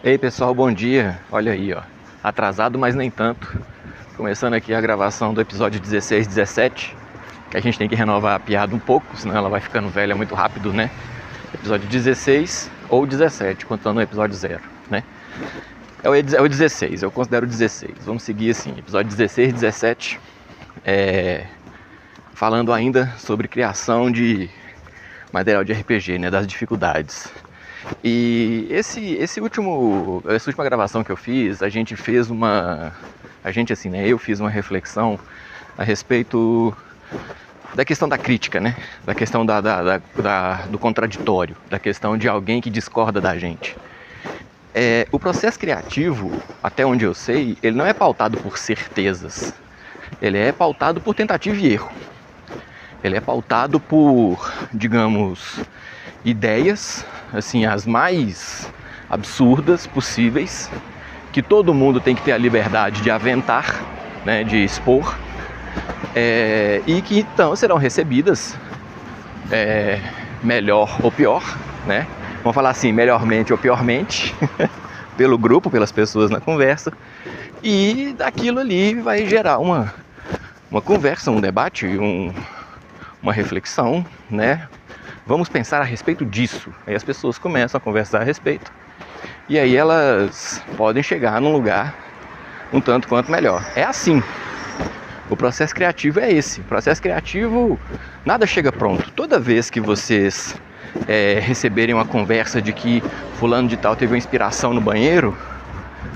Ei pessoal, bom dia. Olha aí, ó. Atrasado, mas nem tanto. Começando aqui a gravação do episódio 16, 17. Que a gente tem que renovar a piada um pouco, senão ela vai ficando velha muito rápido, né? Episódio 16 ou 17, contando o episódio 0, né? É o 16, eu considero o 16. Vamos seguir assim, episódio 16, 17. Falando ainda sobre criação de material de RPG, né? Das dificuldades. E essa última gravação que eu fiz, eu fiz uma reflexão a respeito da questão da crítica, né? Da questão do contraditório, da questão de alguém que discorda da gente. O processo criativo, até onde eu sei, ele não é pautado por certezas, ele é pautado por tentativa e erro. Ele é pautado por, digamos, ideias, assim, as mais absurdas possíveis, que todo mundo tem que ter a liberdade de aventar, né, de expor, e que então serão recebidas melhor ou pior, né? Vamos falar assim, melhormente ou piormente, pelo grupo, pelas pessoas na conversa, e daquilo ali vai gerar uma conversa, um debate, uma reflexão, né? Vamos pensar a respeito disso. Aí as pessoas começam a conversar a respeito. E aí elas podem chegar num lugar um tanto quanto melhor. É assim. O processo criativo é esse. O processo criativo, nada chega pronto. Toda vez que vocês receberem uma conversa de que fulano de tal teve uma inspiração no banheiro,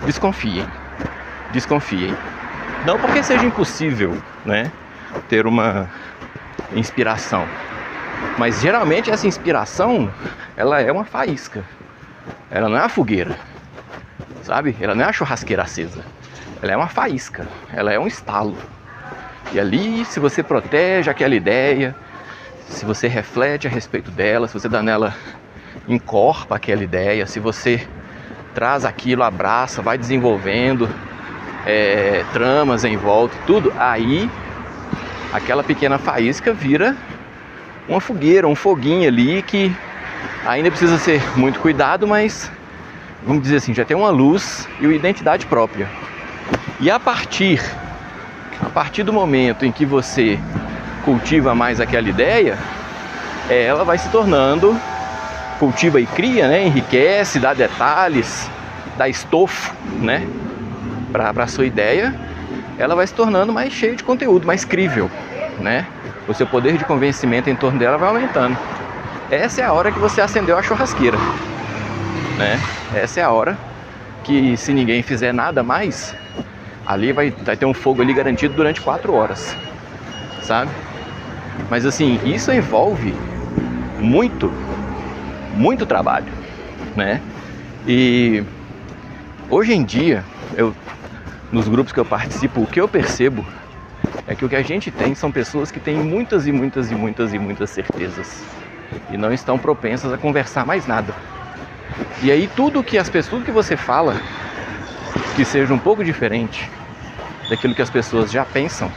desconfiem. Desconfiem. Não porque seja impossível, né, ter uma inspiração. Mas geralmente essa inspiração, ela é uma faísca. Ela não é uma fogueira, sabe? Ela não é uma churrasqueira acesa. Ela é uma faísca, ela é um estalo. E ali, se você protege aquela ideia, se você reflete a respeito dela, se você dá nela, encorpa aquela ideia, se você traz aquilo, abraça, vai desenvolvendo tramas em volta, tudo, aí aquela pequena faísca vira uma fogueira, um foguinho ali que ainda precisa ser muito cuidado, mas vamos dizer assim, já tem uma luz e uma identidade própria. E a partir do momento em que você cultiva mais aquela ideia, ela vai se tornando, cultiva e cria, né? Enriquece, dá detalhes, dá estofo, né? Para a sua ideia, ela vai se tornando mais cheia de conteúdo, mais crível, né? O seu poder de convencimento em torno dela vai aumentando. Essa é a hora que você acendeu a churrasqueira, né? Essa é a hora que, se ninguém fizer nada mais, ali vai ter um fogo ali garantido durante 4 horas, sabe? Mas assim, isso envolve muito trabalho, né? E hoje em dia, nos grupos que eu participo, o que eu percebo é que o que a gente tem são pessoas que têm muitas certezas e não estão propensas a conversar mais nada. E aí tudo que você fala que seja um pouco diferente daquilo que as pessoas já pensam,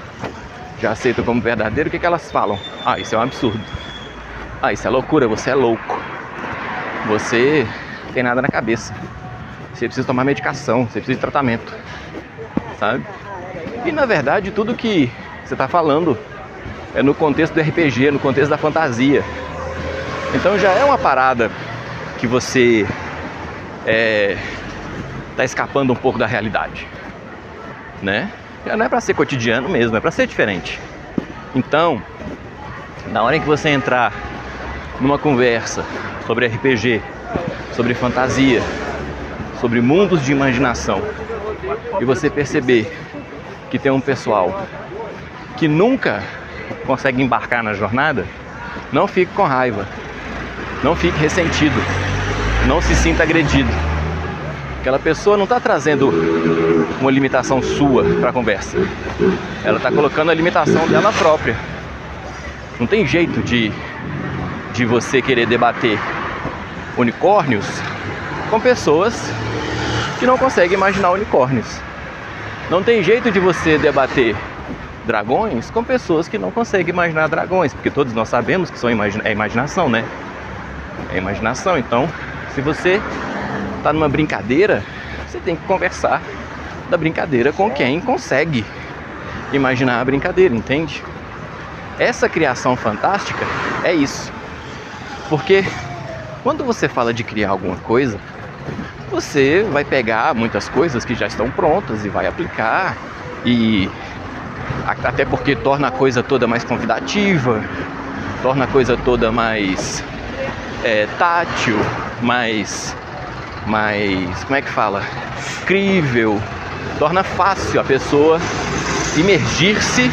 já aceitam como verdadeiro, o que elas falam? Ah, isso é um absurdo. Ah, isso é loucura, você é louco. Você não tem nada na cabeça. Você precisa tomar medicação, você precisa de tratamento, sabe? E na verdade tudo que você está falando é no contexto do RPG, no contexto da fantasia. Então já é uma parada que você está escapando um pouco da realidade, né? Já não é para ser cotidiano mesmo, é para ser diferente. Então, na hora em que você entrar numa conversa sobre RPG, sobre fantasia, sobre mundos de imaginação, e você perceber que tem um pessoal que nunca consegue embarcar na jornada, não fique com raiva, não fique ressentido, não se sinta agredido. Aquela pessoa não está trazendo uma limitação sua para a conversa, ela está colocando a limitação dela própria. Não tem jeito de você querer debater unicórnios com pessoas que não conseguem imaginar unicórnios. Não tem jeito de você debater dragões com pessoas que não conseguem imaginar dragões, porque todos nós sabemos que é imaginação, né? É imaginação. Então, se você tá numa brincadeira, você tem que conversar da brincadeira com quem consegue imaginar a brincadeira, entende? Essa criação fantástica é isso. Porque quando você fala de criar alguma coisa, você vai pegar muitas coisas que já estão prontas e vai aplicar, e até porque torna a coisa toda mais convidativa, torna a coisa toda mais tátil, mais, como é que fala? Crível, torna fácil a pessoa imergir-se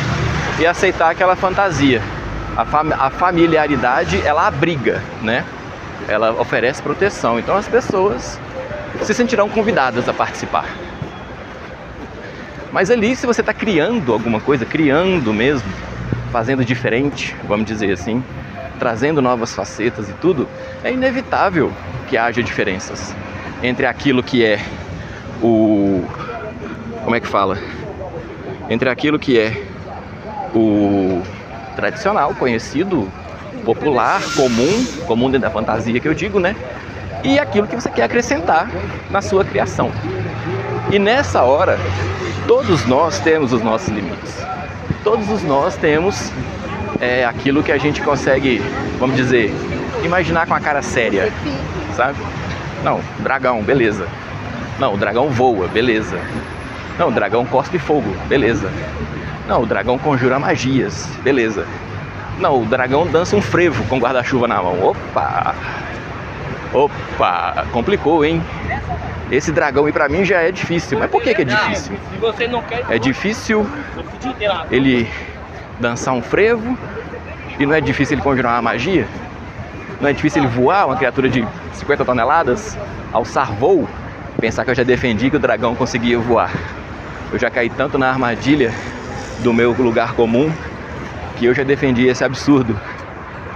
e aceitar aquela fantasia. A familiaridade, ela abriga, né? Ela oferece proteção, então as pessoas se sentirão convidadas a participar. Mas ali, se você está criando alguma coisa, criando mesmo, fazendo diferente, vamos dizer assim, trazendo novas facetas e tudo, é inevitável que haja diferenças entre aquilo que é como é que fala? Entre aquilo que é o tradicional, conhecido, popular, comum dentro da fantasia que eu digo, né? E aquilo que você quer acrescentar na sua criação. E nessa hora, todos nós temos os nossos limites. Todos nós temos aquilo que a gente consegue, vamos dizer, imaginar com a cara séria, sabe? Não, dragão, beleza. Não, o dragão voa, beleza. Não, o dragão cospe fogo, beleza. Não, o dragão conjura magias, beleza. Não, o dragão dança um frevo com guarda-chuva na mão. Opa, complicou, hein? Esse dragão aí pra mim já é difícil. Mas por que é difícil? É difícil ele dançar um frevo e não é difícil ele conjurar uma magia? Não é difícil ele voar, uma criatura de 50 toneladas, alçar voo? Pensar que eu já defendi que o dragão conseguia voar. Eu já caí tanto na armadilha do meu lugar comum que eu já defendi esse absurdo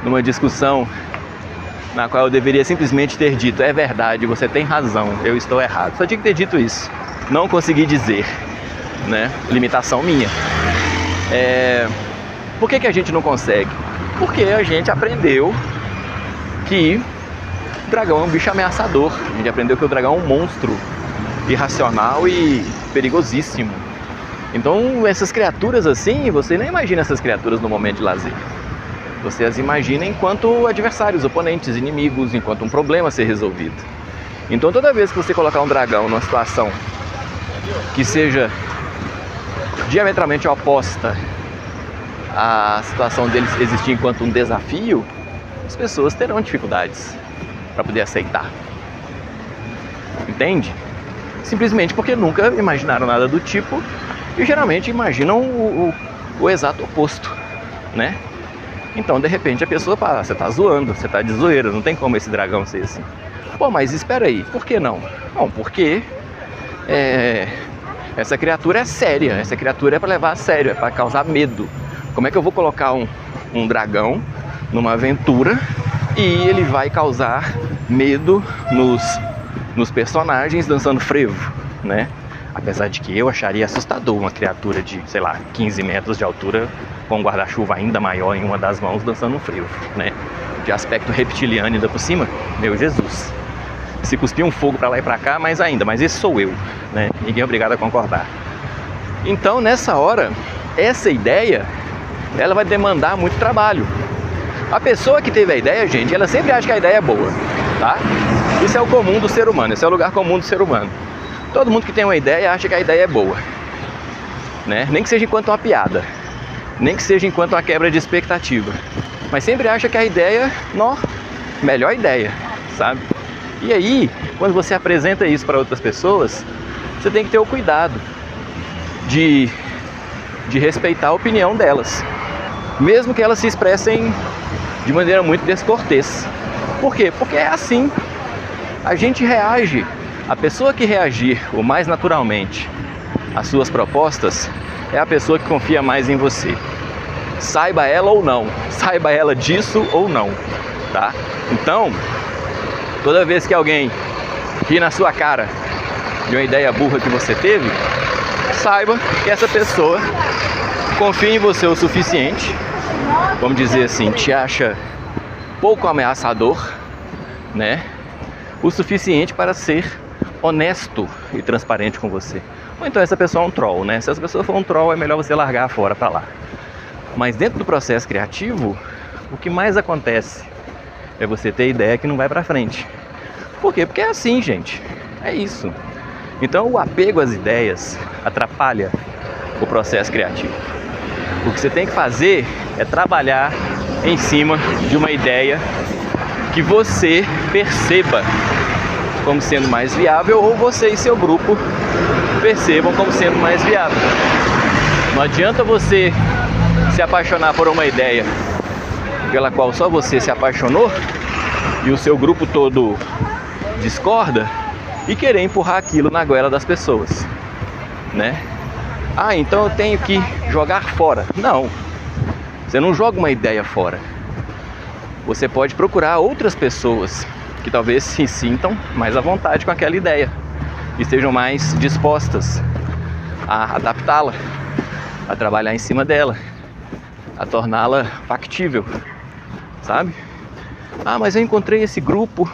numa discussão na qual eu deveria simplesmente ter dito: é verdade, você tem razão, eu estou errado. Só tinha que ter dito isso. Não consegui dizer, né? Limitação minha. Por que a gente não consegue? Porque a gente aprendeu que o dragão é um bicho ameaçador. A gente aprendeu que o dragão é um monstro irracional e perigosíssimo. Então essas criaturas assim, você nem imagina essas criaturas no momento de lazer. Você as imagina enquanto adversários, oponentes, inimigos, enquanto um problema a ser resolvido. Então toda vez que você colocar um dragão numa situação que seja diametralmente oposta à situação dele existir enquanto um desafio, as pessoas terão dificuldades para poder aceitar. Entende? Simplesmente porque nunca imaginaram nada do tipo e geralmente imaginam o exato oposto, né? Então, de repente, a pessoa fala: você tá zoando, você tá de zoeira, não tem como esse dragão ser assim. Pô, mas espera aí, por que não? Bom, porque essa criatura é séria, essa criatura é para levar a sério, é para causar medo. Como é que eu vou colocar um dragão numa aventura e ele vai causar medo nos personagens dançando frevo, né? Apesar de que eu acharia assustador uma criatura de, sei lá, 15 metros de altura com um guarda-chuva ainda maior em uma das mãos dançando um frevo, né? De aspecto reptiliano ainda por cima, meu Jesus. Se cuspir um fogo pra lá e pra cá, mas esse sou eu, né? Ninguém é obrigado a concordar. Então, nessa hora, essa ideia, ela vai demandar muito trabalho. A pessoa que teve a ideia, gente, ela sempre acha que a ideia é boa, tá? Isso é o comum do ser humano, esse é o lugar comum do ser humano. Todo mundo que tem uma ideia acha que a ideia é boa, né? Nem que seja enquanto uma piada, nem que seja enquanto uma quebra de expectativa, mas sempre acha que a ideia, melhor ideia, sabe? E aí, quando você apresenta isso para outras pessoas, você tem que ter o cuidado de respeitar a opinião delas, mesmo que elas se expressem de maneira muito descortês. Por quê? Porque é assim, a gente reage. A pessoa que reagir o mais naturalmente às suas propostas é a pessoa que confia mais em você. Saiba ela ou não, saiba ela disso ou não, tá? Então, toda vez que alguém rir na sua cara de uma ideia burra que você teve, saiba que essa pessoa confia em você o suficiente, vamos dizer assim, te acha pouco ameaçador, né? o suficiente para ser honesto e transparente com você. Ou então essa pessoa é um troll, né? Se essa pessoa for um troll, é melhor você largar fora pra lá. Mas dentro do processo criativo, o que mais acontece é você ter ideia que não vai pra frente. Por quê? Porque é assim, gente. É isso. Então o apego às ideias atrapalha o processo criativo. O que você tem que fazer é trabalhar em cima de uma ideia que você perceba como sendo mais viável, ou você e seu grupo percebam como sendo mais viável. Não adianta você se apaixonar por uma ideia pela qual só você se apaixonou e o seu grupo todo discorda e querer empurrar aquilo na goela das pessoas, né? Ah, então eu tenho que jogar fora. Não, você não joga uma ideia fora. Você pode procurar outras pessoas que talvez se sintam mais à vontade com aquela ideia e estejam mais dispostas a adaptá-la, a trabalhar em cima dela, a torná-la factível, sabe? Ah, mas eu encontrei esse grupo,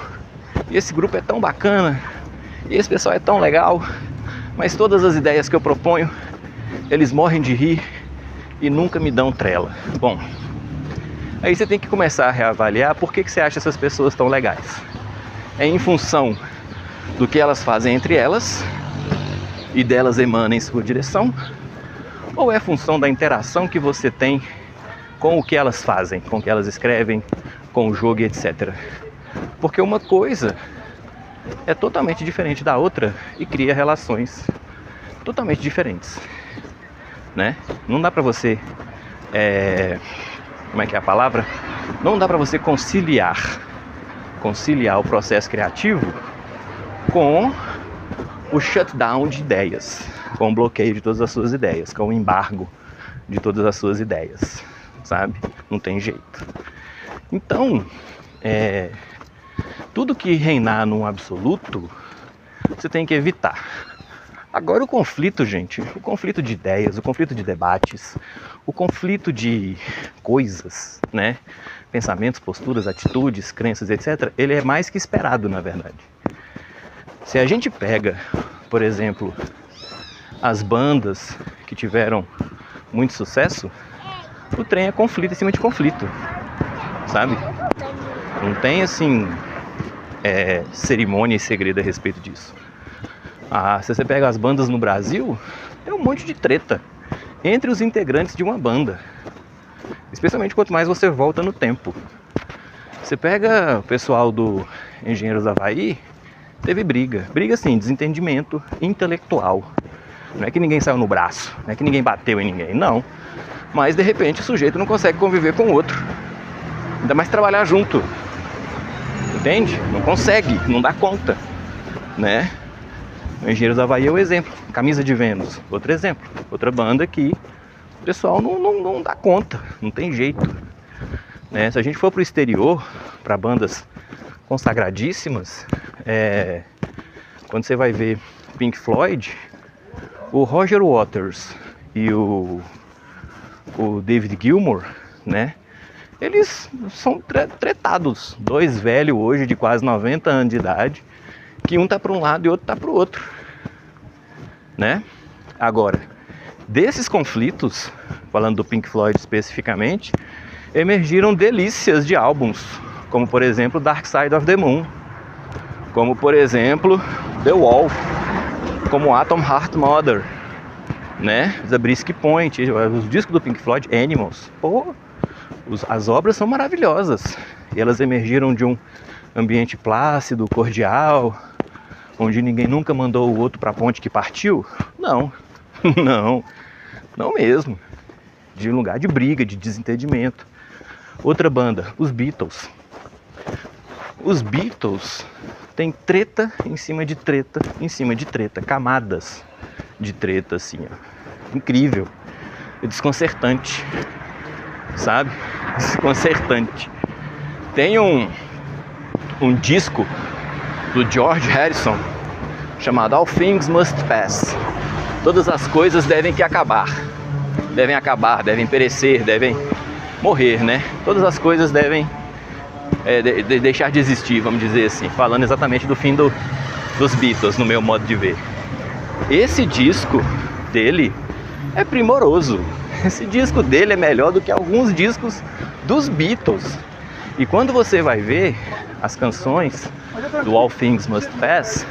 e esse grupo é tão bacana, e esse pessoal é tão legal, mas todas as ideias que eu proponho, eles morrem de rir e nunca me dão trela. Bom, aí você tem que começar a reavaliar por que você acha essas pessoas tão legais. É em função do que elas fazem entre elas e delas emanam em sua direção, ou é função da interação que você tem com o que elas fazem, com o que elas escrevem, com o jogo e etc. Porque uma coisa é totalmente diferente da outra e cria relações totalmente diferentes, né? Não dá pra você como é que é a palavra? Não dá pra você conciliar o processo criativo com o shutdown de ideias, com o bloqueio de todas as suas ideias, com o embargo de todas as suas ideias, sabe? Não tem jeito. Então, tudo que reinar num absoluto, você tem que evitar. Agora o conflito, gente, o conflito de ideias, o conflito de debates, o conflito de coisas, né? Pensamentos, posturas, atitudes, crenças, etc., ele é mais que esperado, na verdade. Se a gente pega, por exemplo, as bandas que tiveram muito sucesso, o trem é conflito em cima de conflito, sabe? Não tem, assim, cerimônia e segredo a respeito disso. Se você pega as bandas no Brasil, tem um monte de treta entre os integrantes de uma banda. Especialmente quanto mais você volta no tempo. Você pega o pessoal do Engenheiros do Havaí, teve briga. Briga assim, desentendimento intelectual. Não é que ninguém saiu no braço, não é que ninguém bateu em ninguém, não. Mas de repente o sujeito não consegue conviver com o outro. Ainda mais trabalhar junto. Entende? Não consegue, não dá conta, né? O Engenheiros do Havaí é o exemplo. Camisa de Vênus, outro exemplo. Outra banda que o pessoal não dá conta, não tem jeito, né? Se a gente for pro exterior, para bandas consagradíssimas, quando você vai ver Pink Floyd, o Roger Waters e o David Gilmour, né? Eles são tretados, dois velhos hoje de quase 90 anos de idade, que um tá para um lado e outro tá para o outro, né? Agora, desses conflitos, falando do Pink Floyd especificamente, emergiram delícias de álbuns, como por exemplo Dark Side of the Moon, como por exemplo The Wall, como Atom Heart Mother, né? Zabriskie Point, os discos do Pink Floyd, Animals, as obras são maravilhosas e elas emergiram de um ambiente plácido, cordial, onde ninguém nunca mandou o outro para a ponte que partiu. Não, não mesmo. De um lugar de briga, de desentendimento. Outra banda, os Beatles. Os Beatles têm treta em cima de treta, em cima de treta, camadas de treta assim, ó. Incrível, é desconcertante, sabe? Desconcertante. Tem um disco do George Harrison chamado All Things Must Pass. Todas as coisas devem acabar, devem perecer, devem morrer, né? Todas as coisas devem deixar de existir, vamos dizer assim, falando exatamente do fim dos Beatles, no meu modo de ver. Esse disco dele é primoroso. Esse disco dele é melhor do que alguns discos dos Beatles. E quando você vai ver as canções do All Things Must Pass,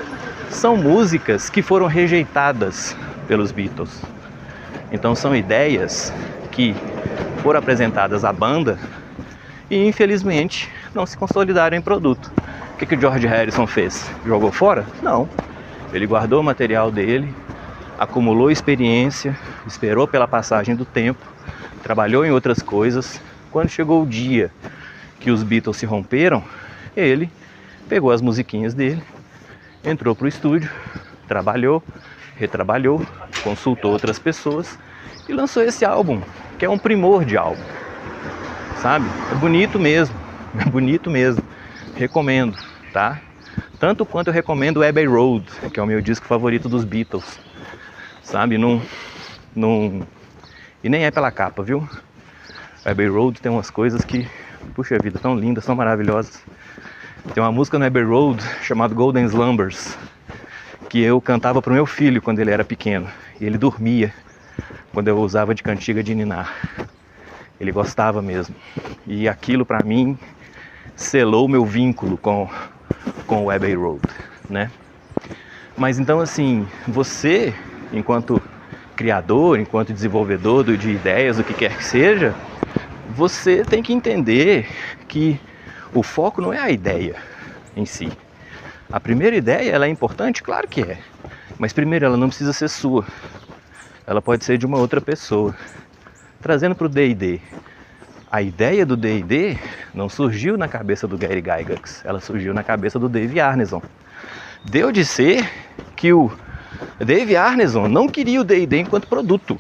são músicas que foram rejeitadas pelos Beatles. Então são ideias que foram apresentadas à banda e infelizmente não se consolidaram em produto. O que o George Harrison fez? Jogou fora? Não. Ele guardou o material dele, acumulou experiência, esperou pela passagem do tempo, trabalhou em outras coisas. Quando chegou o dia que os Beatles se romperam, ele pegou as musiquinhas dele, entrou pro estúdio, trabalhou, retrabalhou, consultou outras pessoas e lançou esse álbum, que é um primor de álbum, sabe? É bonito mesmo, recomendo, tá? Tanto quanto eu recomendo o Abbey Road, que é o meu disco favorito dos Beatles, sabe? E nem é pela capa, viu? Abbey Road tem umas coisas que, puxa vida, tão lindas, tão maravilhosas. Tem uma música no Abbey Road chamada Golden Slumbers, que eu cantava pro meu filho quando ele era pequeno. E ele dormia quando eu usava de cantiga de ninar. Ele gostava mesmo. E aquilo pra mim selou meu vínculo com o Abbey Road, né? Mas então assim, você, enquanto criador, enquanto desenvolvedor de ideias, o que quer que seja, você tem que entender que o foco não é a ideia em si. A primeira ideia, ela é importante? Claro que é. Mas primeiro, ela não precisa ser sua. Ela pode ser de uma outra pessoa. Trazendo para o D&D. A ideia do D&D não surgiu na cabeça do Gary Gygax. Ela surgiu na cabeça do Dave Arneson. Deu de ser que o Dave Arneson não queria o D&D enquanto produto.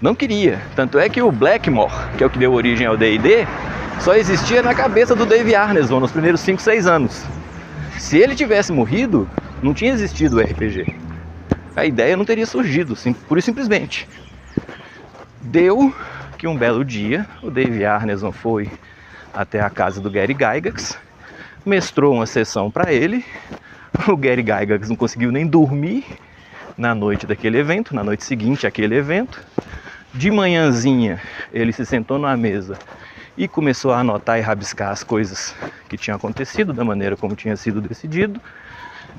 Não queria. Tanto é que o Blackmore, que é o que deu origem ao D&D, só existia na cabeça do Dave Arneson nos primeiros 5, 6 anos. Se ele tivesse morrido, não tinha existido o RPG. A ideia não teria surgido, pura e simplesmente. Deu que um belo dia, o Dave Arneson foi até a casa do Gary Gygax, mestrou uma sessão para ele. O Gary Gygax não conseguiu nem dormir na noite daquele evento, na noite seguinte àquele evento. De manhãzinha, ele se sentou numa mesa e começou a anotar e rabiscar as coisas que tinham acontecido, da maneira como tinha sido decidido.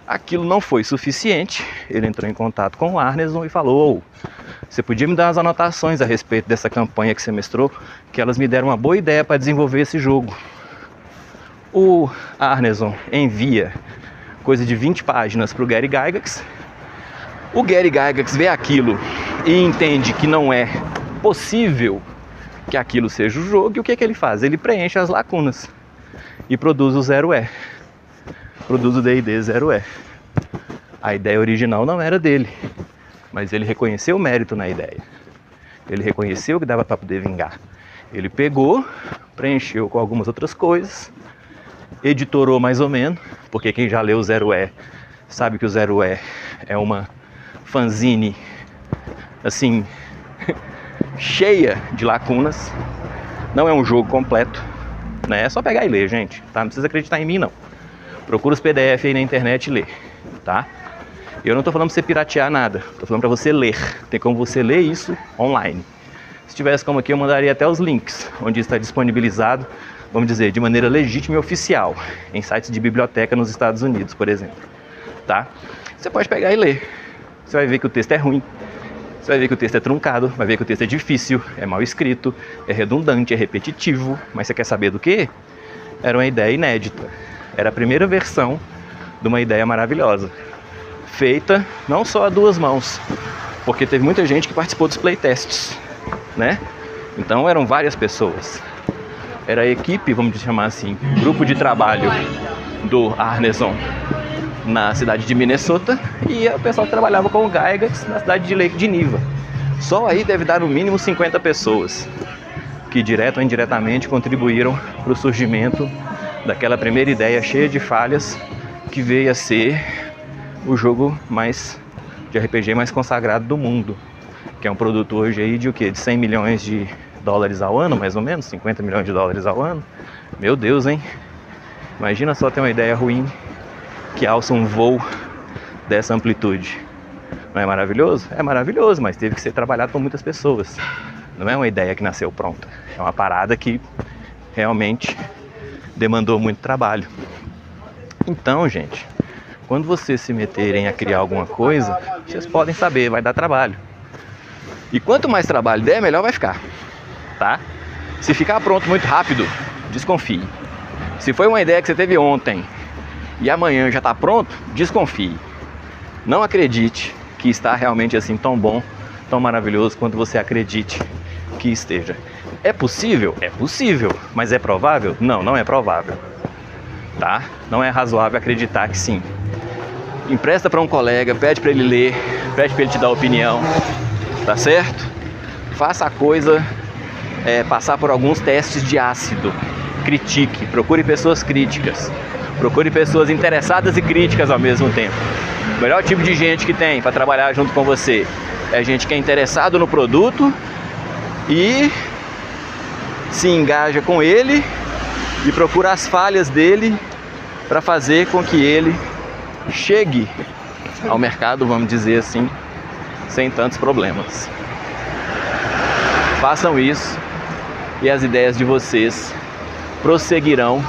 Aquilo não foi suficiente, ele entrou em contato com o Arneson e falou: você podia me dar umas anotações a respeito dessa campanha que você mestrou, que elas me deram uma boa ideia para desenvolver esse jogo. O Arneson envia coisa de 20 páginas para o Gary Gygax. O Gary Gygax vê aquilo e entende que não é possível que aquilo seja o jogo, e o que ele faz? Ele preenche as lacunas e produz o 0E. Produz o D&D 0E. A ideia original não era dele, mas ele reconheceu o mérito na ideia. Ele reconheceu que dava para poder vingar. Ele pegou, preencheu com algumas outras coisas, editorou mais ou menos, porque quem já leu o 0E sabe que o 0E é uma fanzine assim cheia de lacunas. Não é um jogo completo, né? É só pegar e ler, gente, tá? Não precisa acreditar em mim, não. Procura os PDF aí na internet e lê, tá? Eu não tô falando pra você piratear nada, tô falando pra você ler. Tem como você ler isso online. Se tivesse como aqui, eu mandaria até os links, onde está disponibilizado, vamos dizer, de maneira legítima e oficial, em sites de biblioteca nos Estados Unidos, por exemplo, tá? Você pode pegar e ler. Você vai ver que o texto é ruim. Você vai ver que o texto é truncado, vai ver que o texto é difícil, é mal escrito, é redundante, é repetitivo. Mas você quer saber do quê? Era uma ideia inédita. Era a primeira versão de uma ideia maravilhosa. Feita não só a duas mãos, porque teve muita gente que participou dos playtests, né? Então eram várias pessoas. Era a equipe, vamos chamar assim, grupo de trabalho do Arneson na cidade de Minnesota, e o pessoal que trabalhava com o Gygax na cidade de Lake Geneva. Só aí deve dar no mínimo 50 pessoas que direto ou indiretamente contribuíram para o surgimento daquela primeira ideia cheia de falhas que veio a ser o jogo de RPG mais consagrado do mundo, que é um produto hoje aí de o quê? De 100 milhões de dólares ao ano, mais ou menos, 50 milhões de dólares ao ano. Meu Deus, hein? Imagina só ter uma ideia ruim que alça um voo dessa amplitude. Não é maravilhoso? É maravilhoso, mas teve que ser trabalhado por muitas pessoas. Não é uma ideia que nasceu pronta. É uma parada que realmente demandou muito trabalho. Então, gente, quando vocês se meterem a criar alguma coisa, vocês podem saber, vai dar trabalho. E quanto mais trabalho der, melhor vai ficar, tá? Se ficar pronto muito rápido, desconfie. Se foi uma ideia que você teve ontem e amanhã já está pronto, desconfie. Não acredite que está realmente assim tão bom, tão maravilhoso quanto você acredite que esteja. É possível? É possível. Mas é provável? Não, não é provável. Tá? Não é razoável acreditar que sim. Empresta para um colega, pede para ele ler, pede para ele te dar opinião, tá certo? Faça a coisa passar por alguns testes de ácido. Critique, procure pessoas críticas, procure pessoas interessadas e críticas ao mesmo tempo. O melhor tipo de gente que tem para trabalhar junto com você é gente que é interessado no produto e se engaja com ele e procura as falhas dele para fazer com que ele chegue ao mercado, vamos dizer assim, sem tantos problemas. Façam isso e as ideias de vocês prosseguirão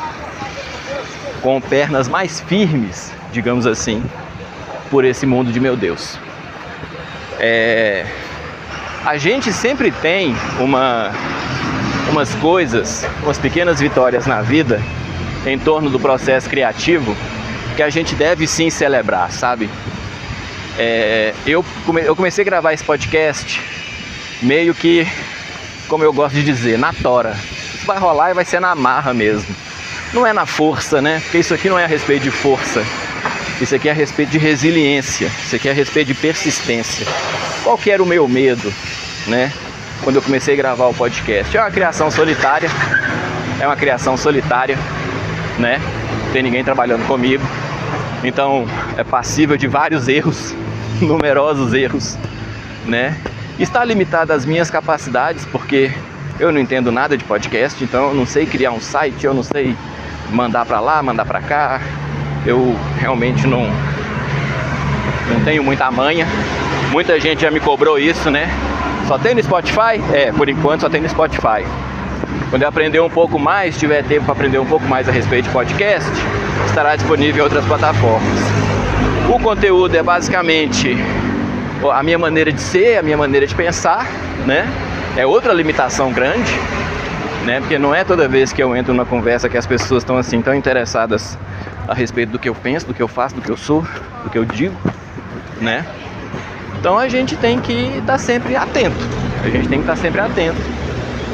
com pernas mais firmes, digamos assim, por esse mundo de meu Deus. A gente sempre tem umas coisas, umas pequenas vitórias na vida em torno do processo criativo que a gente deve sim celebrar, sabe? Eu comecei a gravar esse podcast meio que, como eu gosto de dizer, na tora. Isso vai rolar e vai ser na marra mesmo. Não é na força, né? Porque isso aqui não é a respeito de força. Isso aqui é a respeito de resiliência. Isso aqui é a respeito de persistência. Qual que era o meu medo, né? Quando eu comecei a gravar o podcast? É uma criação solitária. Né? Não tem ninguém trabalhando comigo. Então é passível de vários erros, numerosos erros, né? Está limitado às minhas capacidades, porque eu não entendo nada de podcast, então eu não sei criar um site, eu não sei mandar para lá, mandar para cá. Eu realmente não tenho muita manha. Muita gente já me cobrou isso, né? Só tem no Spotify? Por enquanto só tem no Spotify. Quando eu aprender um pouco mais, tiver tempo para aprender um pouco mais a respeito de podcast, estará disponível em outras plataformas. O conteúdo é basicamente a minha maneira de ser, a minha maneira de pensar, né? É outra limitação grande, né? Porque não é toda vez que eu entro numa conversa que as pessoas estão assim tão interessadas a respeito do que eu penso, do que eu faço, do que eu sou, do que eu digo, né? Então a gente tem que estar sempre atento.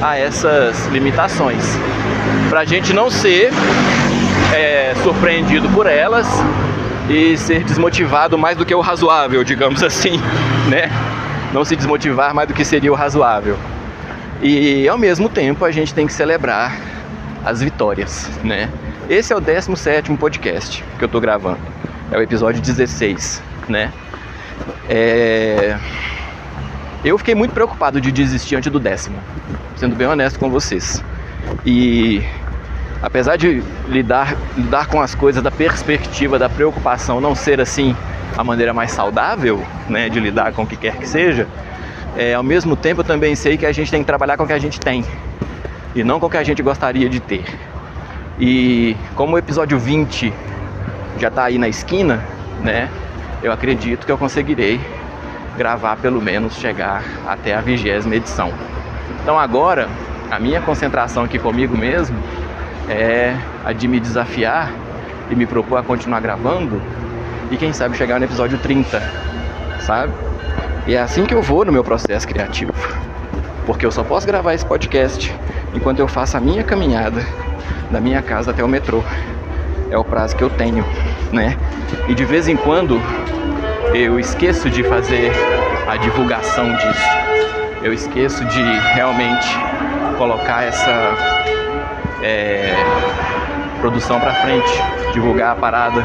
A essas limitações, pra gente não ser surpreendido por elas e ser desmotivado mais do que o razoável, digamos assim, né? Não se desmotivar mais do que seria o razoável. E ao mesmo tempo a gente tem que celebrar as vitórias, né? Esse é o 17º podcast que eu tô gravando. É o episódio 16, né? Eu fiquei muito preocupado de desistir antes do 10º, sendo bem honesto com vocês. E apesar de lidar com as coisas da perspectiva da preocupação não ser assim a maneira mais saudável, né, de lidar com o que quer que seja, ao mesmo tempo eu também sei que a gente tem que trabalhar com o que a gente tem e não com o que a gente gostaria de ter. E como o episódio 20 já está aí na esquina, né, eu acredito que eu conseguirei gravar, pelo menos chegar até a 20ª edição. Então agora a minha concentração aqui comigo mesmo é a de me desafiar e me propor a continuar gravando e quem sabe chegar no episódio 30, sabe? E é assim que eu vou no meu processo criativo, porque eu só posso gravar esse podcast enquanto eu faço a minha caminhada da minha casa até o metrô. É o prazo que eu tenho, né? E de vez em quando eu esqueço de fazer a divulgação disso. Eu esqueço de realmente colocar essa produção pra frente, divulgar a parada,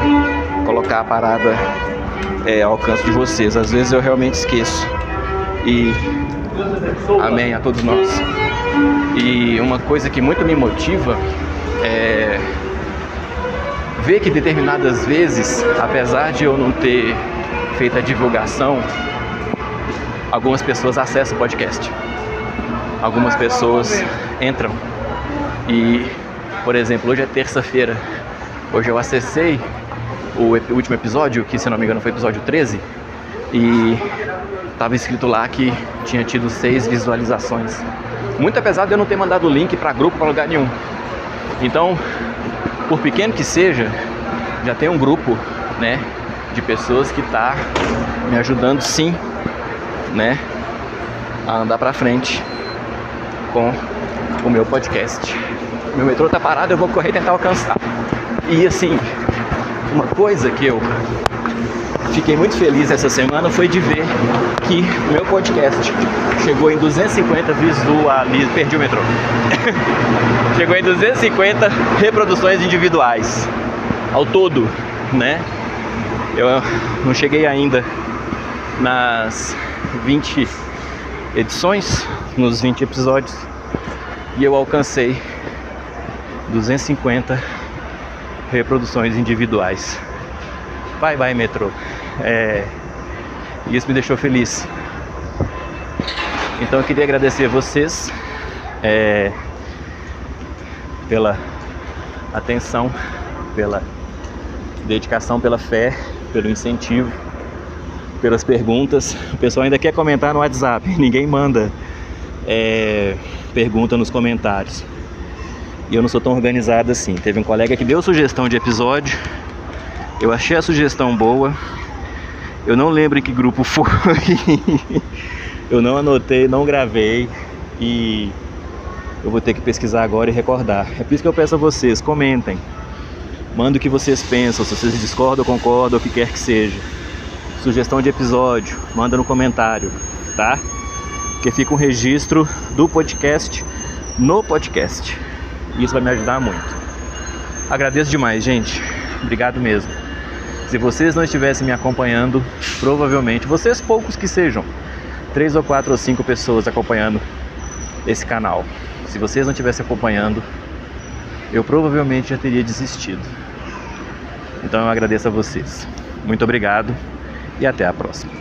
colocar a parada ao alcance de vocês. Às vezes eu realmente esqueço. E amém a todos nós. E uma coisa que muito me motiva ver que determinadas vezes, apesar de eu não ter feito a divulgação, algumas pessoas acessam o podcast. Algumas pessoas entram e, por exemplo, hoje é terça-feira. Hoje eu acessei o último episódio, que se não me engano foi o episódio 13, e estava escrito lá que tinha tido 6 visualizações. Muito apesar de eu não ter mandado o link para grupo, para lugar nenhum. Então, por pequeno que seja, já tem um grupo, né, de pessoas que tá me ajudando sim, né, a andar para frente com o meu podcast. Meu metrô tá parado, eu vou correr e tentar alcançar. E assim, uma coisa que eu fiquei muito feliz essa semana foi de ver que o meu podcast chegou em 250 visualizações. Perdi o metrô. Chegou em 250 reproduções individuais ao todo, né? Eu não cheguei ainda nas 20 edições, nos 20 episódios, e eu alcancei 250 reproduções individuais. Vai, metrô. Isso me deixou feliz. Então eu queria agradecer a vocês pela atenção, pela dedicação, pela fé, pelo incentivo, pelas perguntas. O pessoal ainda quer comentar no WhatsApp, ninguém manda pergunta nos comentários. E eu não sou tão organizado assim. Teve um colega que deu sugestão de episódio, eu achei a sugestão boa, eu não lembro em que grupo foi, eu não anotei, não gravei, e eu vou ter que pesquisar agora e recordar. É por isso que eu peço a vocês, comentem, mandem o que vocês pensam, se vocês discordam ou concordam, o que quer que seja. Sugestão de episódio, manda no comentário, tá? Porque fica um registro do podcast no podcast. Isso vai me ajudar muito. Agradeço demais, gente. Obrigado mesmo. Se vocês não estivessem me acompanhando, provavelmente, vocês poucos que sejam, 3 ou 4 ou 5 pessoas acompanhando esse canal, se vocês não estivessem acompanhando, eu provavelmente já teria desistido. Então eu agradeço a vocês. Muito obrigado e até a próxima.